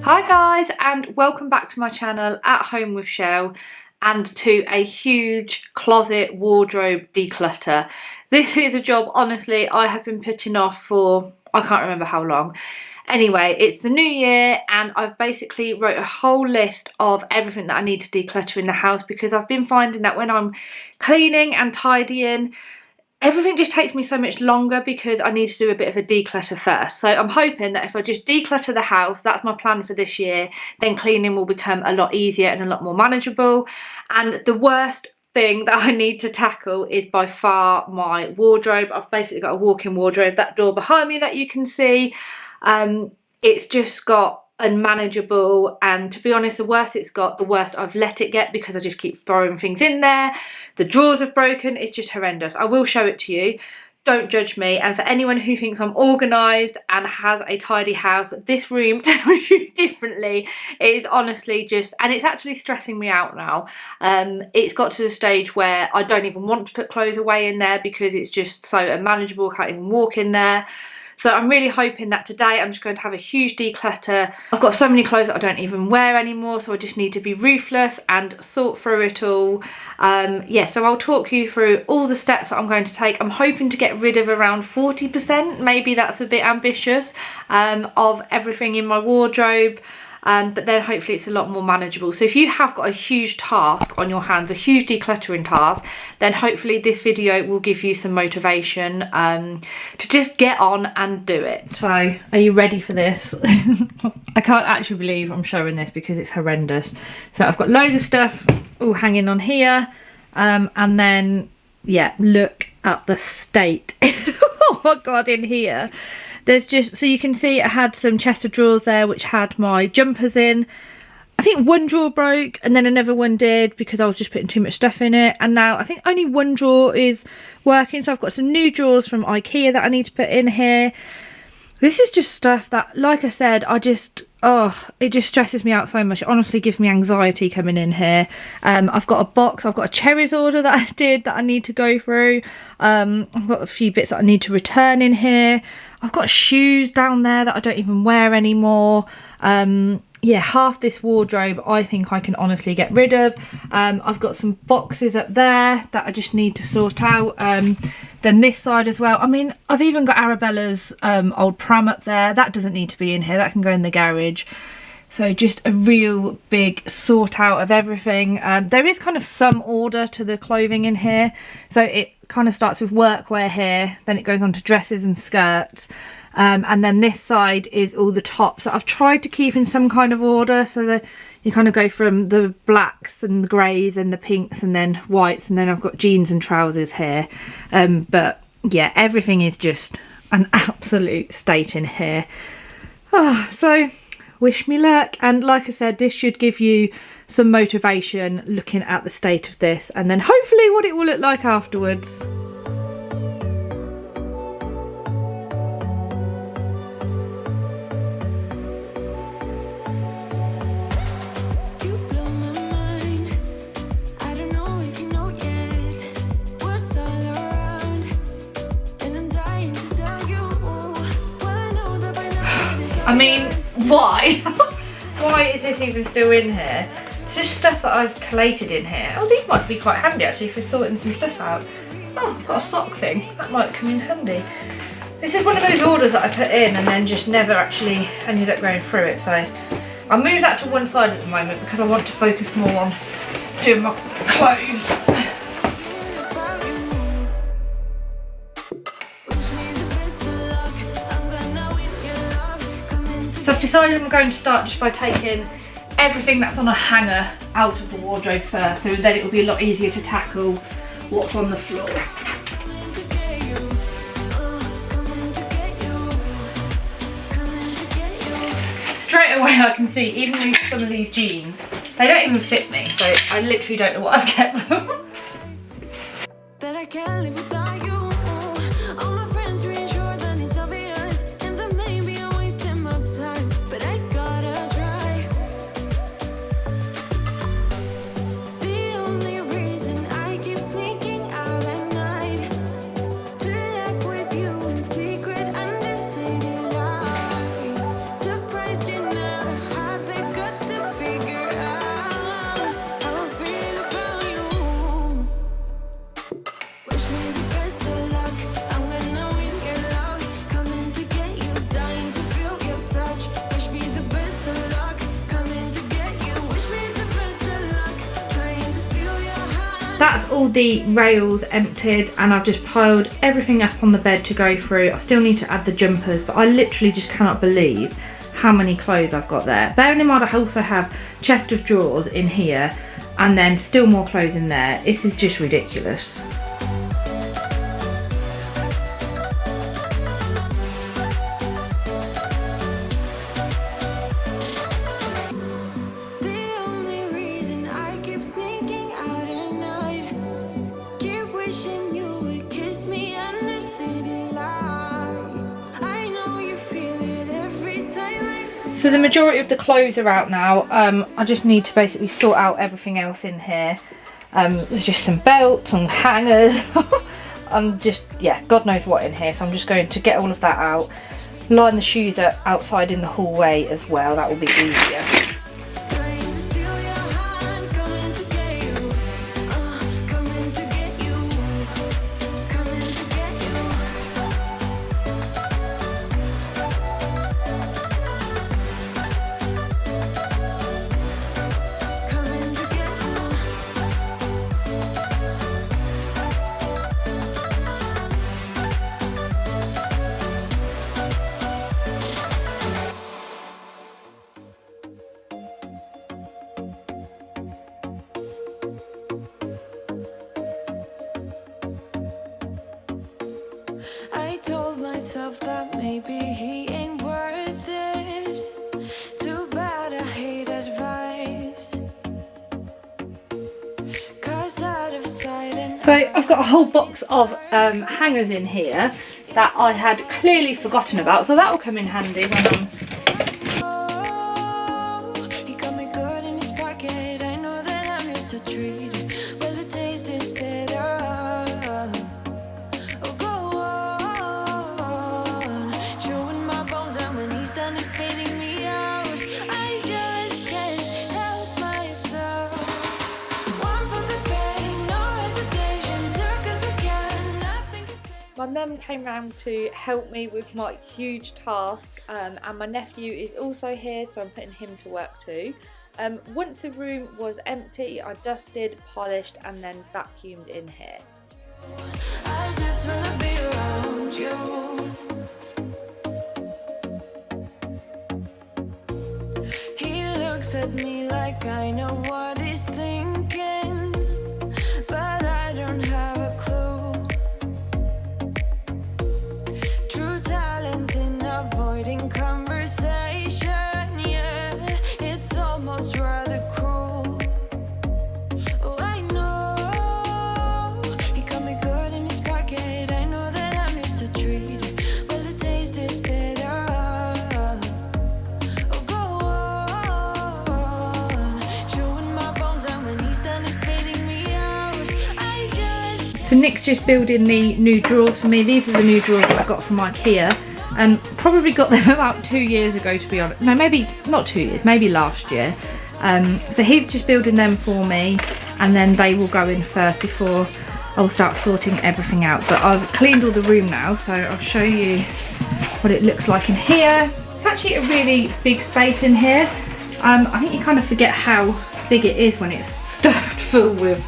Hi guys, and welcome back to my channel At Home with Shell and to a huge closet wardrobe declutter. This is a job, honestly, I have been putting off for I can't remember how long. Anyway, it's the new year and I've basically wrote a whole list of everything that I need to declutter in the house, because I've been finding that when I'm cleaning and tidying, everything just takes me so much longer because I need to do a bit of a declutter first. So I'm hoping that if I just declutter the house, that's my plan for this year, then cleaning will become a lot easier and a lot more manageable. And the worst thing that I need to tackle is by far my wardrobe. I've basically got a walk-in wardrobe, that door behind me that you can see. It's just got unmanageable, and to be honest, the worse it's got, the worse I've let it get, because I just keep throwing things in there. The drawers have broken. It's just horrendous. I will show it to you. Don't judge me. And for anyone who thinks I'm organised and has a tidy house, this room tells you differently. It is honestly just, and it's actually stressing me out now. It's got to the stage where I don't even want to put clothes away in there because it's just so unmanageable. I can't even walk in there. So I'm really hoping that today I'm just going to have a huge declutter. I've got so many clothes that I don't even wear anymore, so I just need to be ruthless and sort through it all. Yeah, so I'll talk you through all the steps that I'm going to take. I'm hoping to get rid of around 40%, maybe that's a bit ambitious, of everything in my wardrobe. But then hopefully it's a lot more manageable. So if you have got a huge task on your hands, a huge decluttering task, then hopefully this video will give you some motivation to just get on and do it. So are you ready for this? I can't actually believe I'm showing this because it's horrendous. So I've got loads of stuff all hanging on here, and then yeah, look at the state. Oh my god, in here there's just, so you can see I had some chest of drawers there which had my jumpers in. I think one drawer broke and then another one did because I was just putting too much stuff in it, and now I think only one drawer is working. So I've got some new drawers from IKEA that I need to put in here. This is just stuff that, like I said, it just stresses me out so much. It honestly gives me anxiety coming in here. I've got a box, I've got a cherries order that I did that I need to go through. I've got a few bits that I need to return in here. I've got shoes down there that I don't even wear anymore. Yeah, half this wardrobe I think I can honestly get rid of. I've got some boxes up there that I just need to sort out. Then this side as well. I mean, I've even got Arabella's old pram up there. That doesn't need to be in here. That can go in the garage. So just a real big sort out of everything. There is kind of some order to the clothing in here. So it kind of starts with workwear here, then it goes on to dresses and skirts. And then this side is all the tops that I've tried to keep in some kind of order, so that you kind of go from the blacks and the greys and the pinks and then whites, and then I've got jeans and trousers here. But yeah, everything is just an absolute state in here. So wish me luck, and like I said, this should give you some motivation looking at the state of this, and then hopefully what it will look like afterwards. I mean, why? Why is this even still in here? It's just stuff that I've collated in here. Oh, these might be quite handy actually for sorting some stuff out. Oh, I've got a sock thing. That might come in handy. This is one of those orders that I put in and then just never actually ended up going through it. So I'll move that to one side at the moment because I want to focus more on doing my clothes. So I've decided I'm going to start just by taking everything that's on a hanger out of the wardrobe first, so then it will be a lot easier to tackle what's on the floor. Straight away I can see, even some of these jeans, they don't even fit me, so I literally don't know what I've kept them. That I can't live without you. All my friends reassure that it's obvious, and that maybe I'm wasting my time, but I gotta try. The only reason I keep sneaking out at night to laugh with you in secret under city lights. Surprised you never had that's all the rails emptied, and I've just piled everything up on the bed to go through. I still need to add the jumpers, but I literally just cannot believe how many clothes I've got there. Bearing in mind I also have a chest of drawers in here and then still more clothes in there. This is just ridiculous. So the majority of the clothes are out now. I just need to basically sort out everything else in here. There's just some belts and hangers. I'm just, yeah, God knows what in here. So I'm just going to get all of that out. Line the shoes outside in the hallway as well. That will be easier. I told myself that maybe he ain't worth it. Too bad I hate advice. 'Cause out of sight and so I've got a whole box of hangers in here that I had clearly forgotten about, so that will come in handy when I'm... he got me good in his pocket. I know that I'm just a treat. Well, the taste is better. Oh, go on, chewing my bones, and when he's done, he's spitting me out. I just can't help myself. One for the pain, no hesitation. Took us again, nothing can say. My mum came round to help me with my huge task, and my nephew is also here, so I'm putting him to work too. Once the room was empty, I dusted, polished, and then vacuumed in here. I just wanna be around you. He looks at me like I know what he's thinking, but I don't have a clue. True talent in avoiding conversation, yeah, it's almost rather cruel. Oh, I know he got me good in his pocket. I know that I'm just a treat. Well, the taste is better. Oh, go on, chewing my bones, and when he's done, he's spitting me out. I just So Nick's just building the new drawers for me. These are the new drawers that I got from IKEA. Probably got them about 2 years ago, to be honest. No, maybe not 2 years, maybe last year. So he's just building them for me, and then they will go in first before I'll start sorting everything out. But I've cleaned all the room now, so I'll show you what it looks like in here. It's actually a really big space in here. I think you kind of forget how big it is when it's stuffed full with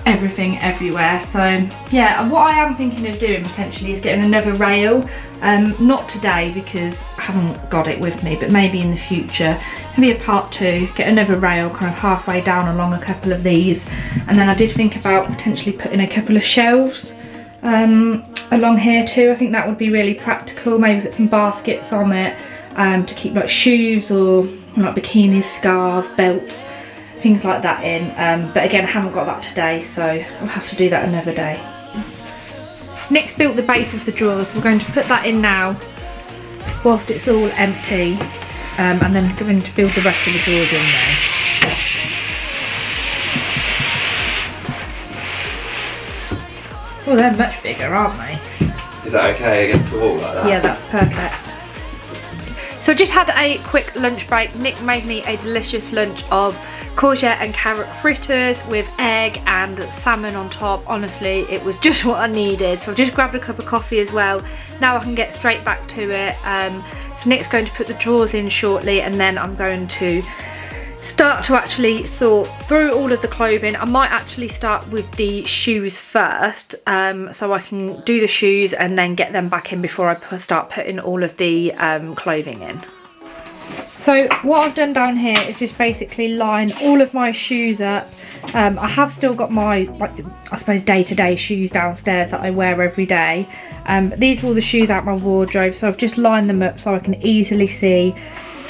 everything everywhere. So yeah, what I am thinking of doing potentially is getting another rail. Not today because I haven't got it with me, but maybe in the future, maybe a part 2, get another rail kind of halfway down along a couple of these. And then I did think about potentially putting a couple of shelves along here too. I think that would be really practical. Maybe put some baskets on it to keep like shoes or like bikinis, scarves, belts, things like that in. But again, I haven't got that today, so I'll have to do that another day. Nick's built the base of the drawers, so we're going to put that in now whilst it's all empty, and then going to build the rest of the drawers in there. Oh, they're much bigger, aren't they? Is that okay against the wall like that? Yeah, that's perfect. So I just had a quick lunch break. Nick made me a delicious lunch of courgette and carrot fritters with egg and salmon on top. Honestly, it was just what I needed. So I just grabbed a cup of coffee as well. Now I can get straight back to it. So Nick's going to put the drawers in shortly, and then I'm going to start to actually sort through all of the clothing. I might actually start with the shoes first, so I can do the shoes and then get them back in before I start putting all of the clothing in. So what I've done down here is just basically line all of my shoes up. I have still got my, I suppose, day-to-day shoes downstairs that I wear every day. These are all the shoes out my wardrobe, so I've just lined them up so I can easily see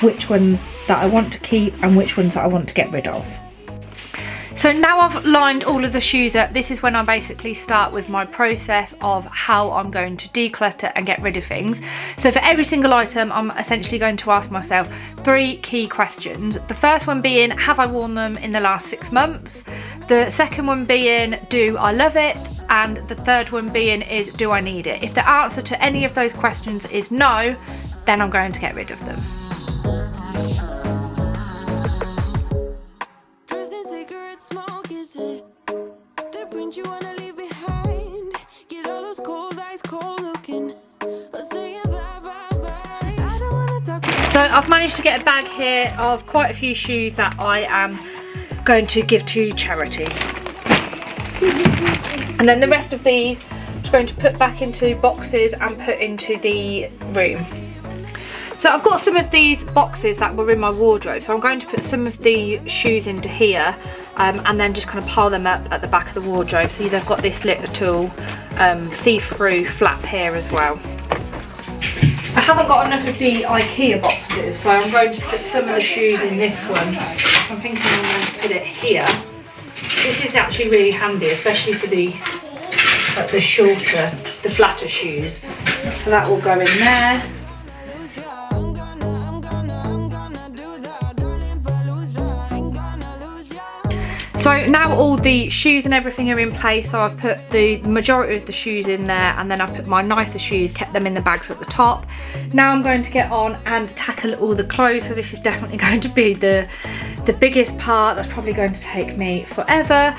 which ones that I want to keep and which ones that I want to get rid of. So now I've lined all of the shoes up, this is when I basically start with my process of how I'm going to declutter and get rid of things. So for every single item, I'm essentially going to ask myself 3 key questions. The first one being, have I worn them in the last 6 months? The second one being, do I love it? And the third one being is, do I need it? If the answer to any of those questions is no, then I'm going to get rid of them. So I've managed to get a bag here of quite a few shoes that I am going to give to charity. And then the rest of these I'm just going to put back into boxes and put into the room. So I've got some of these boxes that were in my wardrobe, so I'm going to put some of the shoes into here and then just kind of pile them up at the back of the wardrobe. So they've got this little see-through flap here as well. I haven't got enough of the IKEA boxes, so I'm going to put some of the shoes in this one. I'm thinking I'm going to put it here. This is actually really handy, especially for the shorter, the flatter shoes. So that will go in there. So now all the shoes and everything are in place, so I've put the majority of the shoes in there, and then I put my nicer shoes, kept them in the bags at the top. Now I'm going to get on and tackle all the clothes, so this is definitely going to be the biggest part. That's probably going to take me forever.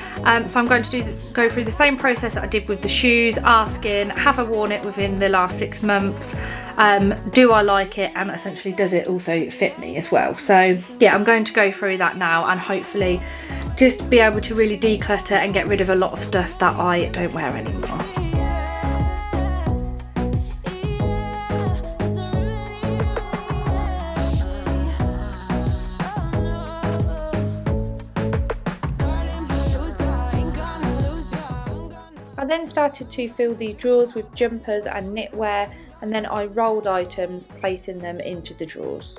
So I'm going to go through the same process that I did with the shoes, asking, have I worn it within the last 6 months? Do I like it, and essentially does it also fit me as well? So yeah, I'm going to go through that now and hopefully just be able to really declutter and get rid of a lot of stuff that I don't wear anymore. I then started to fill the drawers with jumpers and knitwear, and then I rolled items, placing them into the drawers.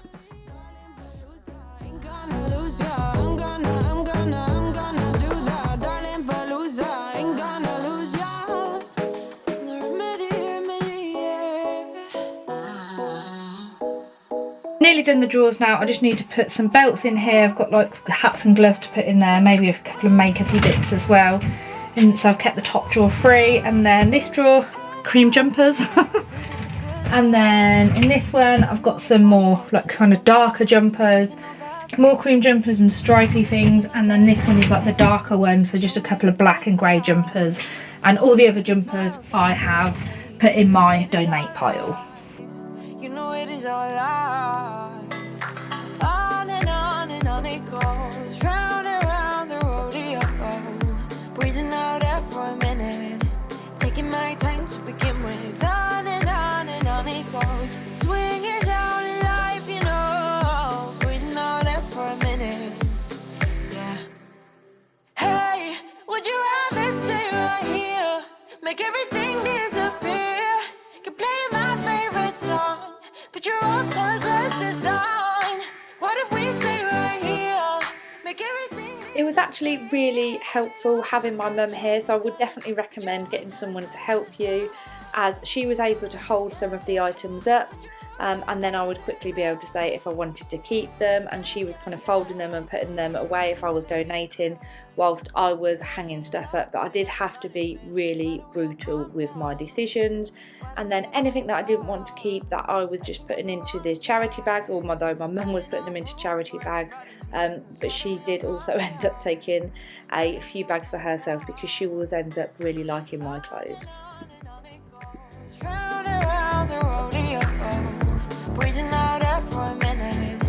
Nearly done the drawers now. I just need to put some belts in here. I've got like hats and gloves to put in there, maybe a couple of makeup-y bits as well. And so I've kept the top drawer free, and then this drawer, cream jumpers. And then in this one I've got some more like kind of darker jumpers, more cream jumpers and stripy things, and then this one is like the darker one, so just a couple of black and grey jumpers, and all the other jumpers I have put in my donate pile. You know it is our lives. On and on it goes, round and round the rodeo. Breathing out air for a minute, taking my time to begin with. On and on it goes, swinging down in life, you know. Breathing out air for a minute, yeah. Hey, would you rather stay right here, make everything disappear? Could play my favorite song, put your rose-colored glasses on. What if we stay right here, make everything... It was actually really helpful having my mum here, so I would definitely recommend getting someone to help you, as she was able to hold some of the items up, and then I would quickly be able to say if I wanted to keep them, and she was kind of folding them and putting them away if I was donating, whilst I was hanging stuff up. But I did have to be really brutal with my decisions, and then anything that I didn't want to keep that I was just putting into the charity bags, although my mum was putting them into charity bags, but she did also end up taking a few bags for herself because she always ends up really liking my clothes. Round and round the rodeo, breathing out air for a minute,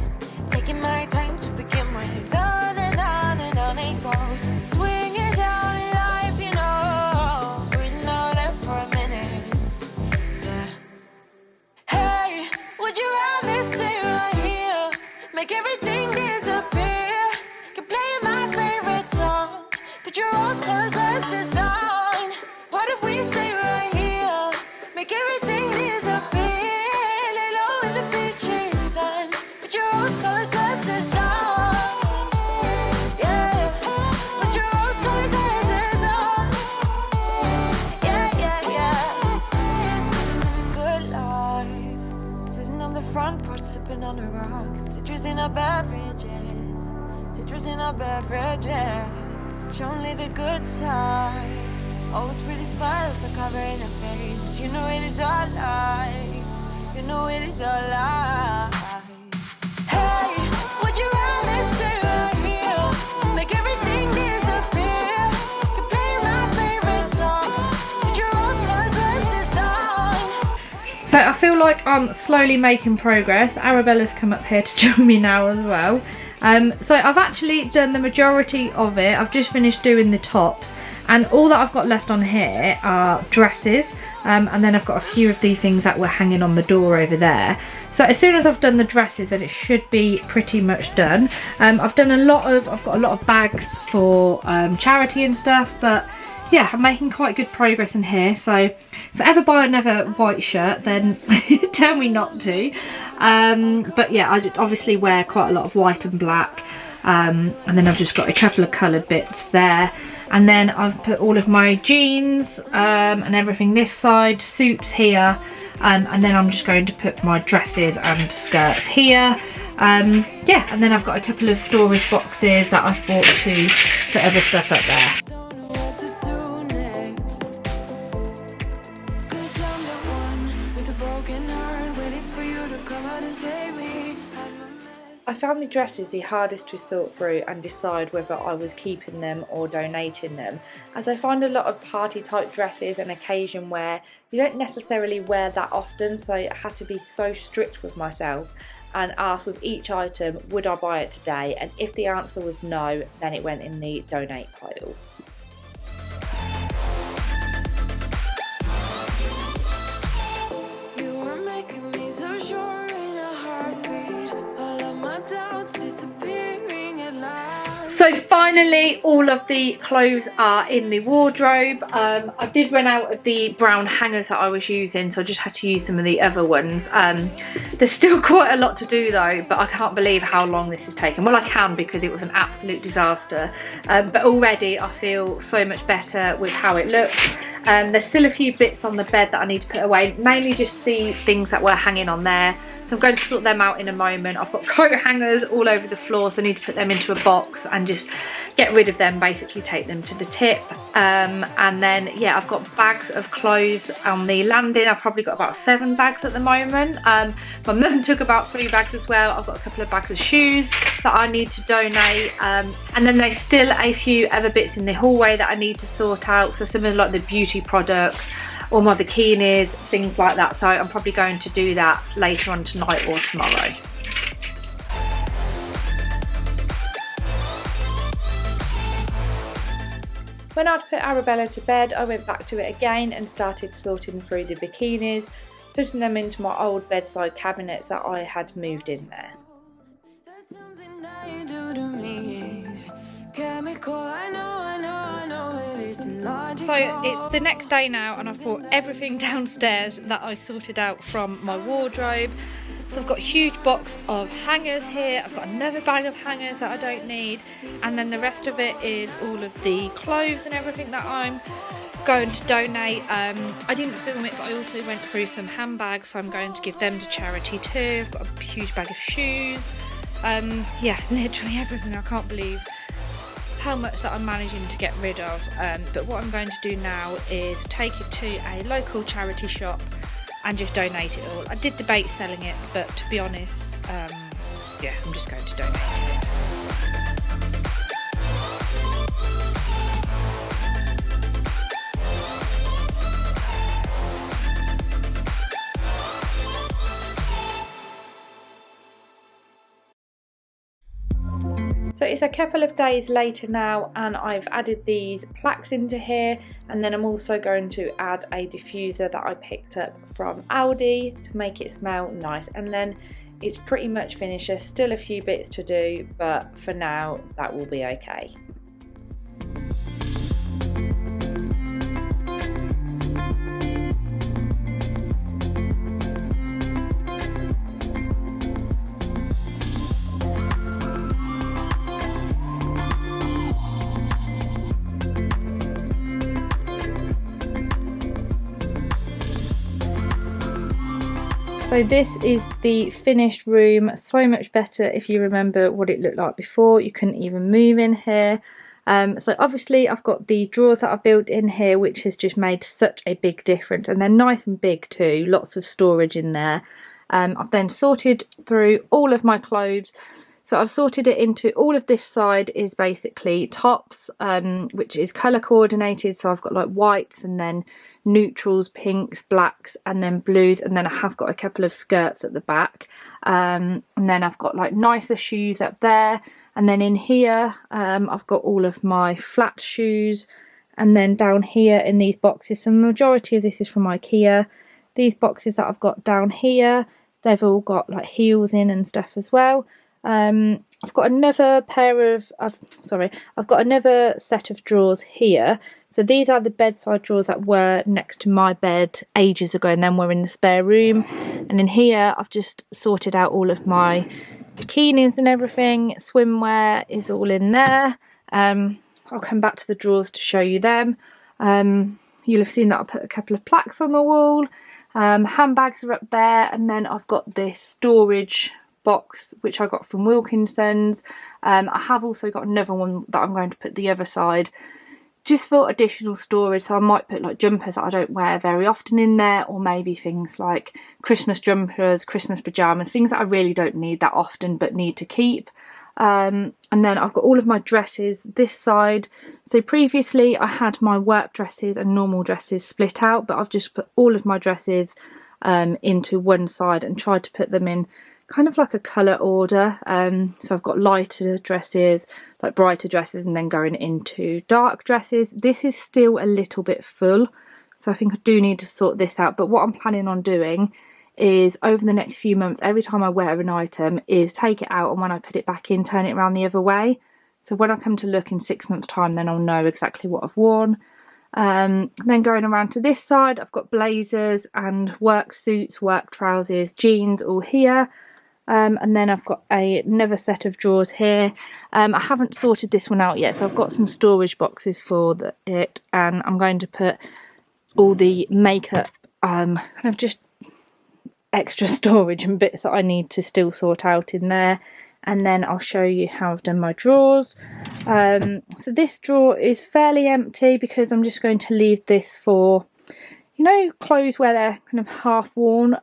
taking my time to begin with. everything disappear. You're playing my favorite song. Put your rose-colored glasses on. What if we stay right here? Make everything disappear. Lay low in the beaches, sun. Put your rose-colored glasses on. Yeah. Put your rose-colored glasses on. Yeah, yeah, yeah. Isn't this a good life? Sitting on the front porch, sipping on the rocks. Citrus in our beverages. Citrus in our beverages. Show only the good sides. Always pretty smiles are covering her faces. You know it is all lies. You know it is all lies. Hey, would you rather stay right here? Make everything disappear. You play my favorite song. Put your rose-colored glasses on. So I feel like I'm slowly making progress. Arabella's come up here to join me now as well. So I've actually done the majority of it. I've just finished doing the tops, and all that I've got left on here are dresses, and then I've got a few of the things that were hanging on the door over there. So as soon as I've done the dresses, then it should be pretty much done. I've got a lot of bags for charity and stuff, but yeah, I'm making quite good progress in here. So if I ever buy another white shirt, then tell me not to. But yeah, I obviously wear quite a lot of white and black, and then I've just got a couple of coloured bits there, and then I've put all of my jeans and everything this side, suits here, and then I'm just going to put my dresses and skirts here. Yeah, and then I've got a couple of storage boxes that I've bought to put other stuff up there. Don't know what to do next. 'Cause I'm the one with a broken heart, waiting for you to come out and save me. I'm a mess. I found the dresses the hardest to sort through and decide whether I was keeping them or donating them, as I find a lot of party type dresses and occasion wear you don't necessarily wear that often, so I had to be so strict with myself and ask with each item, would I buy it today, and if the answer was no, then it went in the donate pile. You were making me so sure in a heartbeat. All of my doubts disappearing at last. So finally, all of the clothes are in the wardrobe. I did run out of the brown hangers that I was using, so I just had to use some of the other ones. There's still quite a lot to do though, but I can't believe how long this has taken. Well, I can, because it was an absolute disaster. But already I feel so much better with how it looks. There's still a few bits on the bed that I need to put away, mainly just the things that were hanging on there. So I'm going to sort them out in a moment. I've got coat hangers all over the floor, so I need to put them into a box and just get rid of them, basically take them to the tip. And then yeah, I've got bags of clothes on the landing. I've probably got about 7 bags at the moment. My mum took about 3 bags as well. I've got a couple of bags of shoes that I need to donate, and then there's still a few other bits in the hallway that I need to sort out. So some of like the beauty products, all my bikinis, things like that. So I'm probably going to do that later on tonight or tomorrow. When I'd put Arabella to bed, I went back to it again and started sorting through the bikinis, putting them into my old bedside cabinets that I had moved in there. That's something that you do to me. Is chemical, I know it isn't logical. So it's the next day now, and I've brought everything downstairs that I sorted out from my wardrobe. So I've got a huge box of hangers here, I've got another bag of hangers that I don't need, and then the rest of it is all of the clothes and everything that I'm going to donate. I didn't film it, but I also went through some handbags, so I'm going to give them to charity too. I've got a huge bag of shoes. Yeah, literally everything. I can't believe how much that I'm managing to get rid of. But what I'm going to do now is take it to a local charity shop and just donate it all. I did debate selling it, but to be honest, yeah, I'm just going to donate it. So it's a couple of days later now, and I've added these plaques into here, and then I'm also going to add a diffuser that I picked up from Aldi to make it smell nice. And then it's pretty much finished. There's still a few bits to do, but for now that will be okay. So this is the finished room. So much better if you remember what it looked like before. You couldn't even move in here. So obviously I've got the drawers that I built in here, which has just made such a big difference, and they're nice and big too, lots of storage in there. I've then sorted through all of my clothes. So I've sorted it into, all of this side is basically tops, which is colour coordinated. So I've got like whites and then neutrals, pinks, blacks, and then blues, and then I have got a couple of skirts at the back, and then I've got like nicer shoes up there, and then in here I've got all of my flat shoes, and then down here in these boxes, so the majority of this is from IKEA. These boxes that I've got down here, they've all got like heels in and stuff as well. I've got another pair of, I've got another set of drawers here. So these are the bedside drawers that were next to my bed ages ago, and then were in the spare room. And in here, I've just sorted out all of my bikinis and everything. Swimwear is all in there. I'll come back to the drawers to show you them. You'll have seen that I put a couple of plaques on the wall. Handbags are up there, and then I've got this storage box which I got from Wilkinson's. I have also got another one that I'm going to put the other side, just for additional storage. So I might put like jumpers that I don't wear very often in there, or maybe things like Christmas jumpers, Christmas pyjamas, things that I really don't need that often but need to keep. And then I've got all of my dresses this side. So previously I had my work dresses and normal dresses split out, but I've just put all of my dresses into one side and tried to put them in kind of like a colour order. So I've got lighter dresses, like brighter dresses, and then going into dark dresses. This is still a little bit full, so I think I do need to sort this out. But what I'm planning on doing is, over the next few months, every time I wear an item, is take it out, and when I put it back in, turn it around the other way. So when I come to look in 6 months' time, then I'll know exactly what I've worn. Then going around to this side, I've got blazers and work suits, work trousers, jeans all here. And then I've got another set of drawers here. I haven't sorted this one out yet, so I've got some storage boxes for it, and I'm going to put all the makeup, kind of just extra storage and bits that I need to still sort out in there. And then I'll show you how I've done my drawers. So this drawer is fairly empty because I'm just going to leave this for, you know, clothes where they're kind of half worn,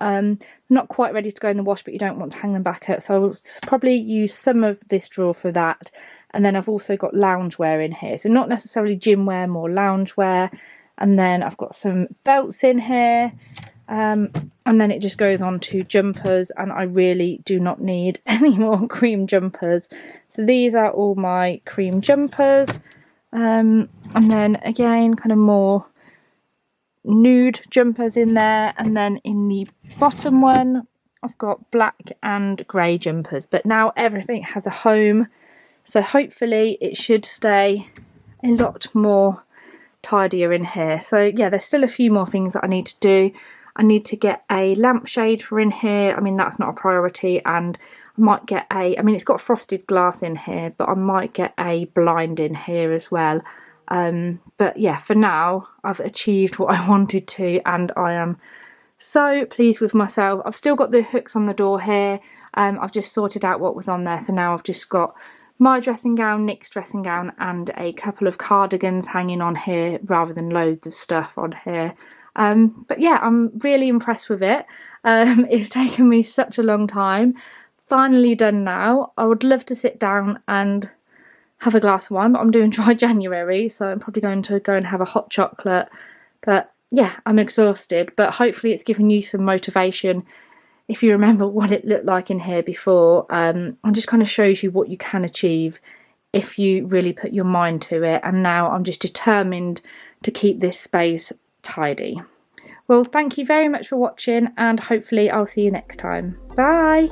not quite ready to go in the wash, but you don't want to hang them back up. So I will probably use some of this drawer for that. And then I've also got loungewear in here. So not necessarily gym wear, more loungewear. And then I've got some belts in here. And then it just goes on to jumpers, and I really do not need any more cream jumpers. So these are all my cream jumpers. And then again, kind of more nude jumpers in there, and then in the bottom one I've got black and grey jumpers. But now everything has a home, so hopefully it should stay a lot more tidier in here. So yeah, there's still a few more things that I need to do. I need to get a lampshade for in here. I mean, that's not a priority, and I might get I mean, it's got frosted glass in here, but I might get a blind in here as well. But yeah, for now I've achieved what I wanted to, and I am so pleased with myself. I've still got the hooks on the door here. I've just sorted out what was on there, so now I've just got my dressing gown, Nick's dressing gown, and a couple of cardigans hanging on here rather than loads of stuff on here. But yeah, I'm really impressed with it. It's taken me such a long time. Finally done now. I would love to sit down and have a glass of wine, but I'm doing dry January, so I'm probably going to go and have a hot chocolate. But yeah, I'm exhausted, but hopefully it's given you some motivation. If you remember what it looked like in here before, and just kind of shows you what you can achieve if you really put your mind to it. And now I'm just determined to keep this space tidy. Well, thank you very much for watching, and hopefully I'll see you next time. Bye!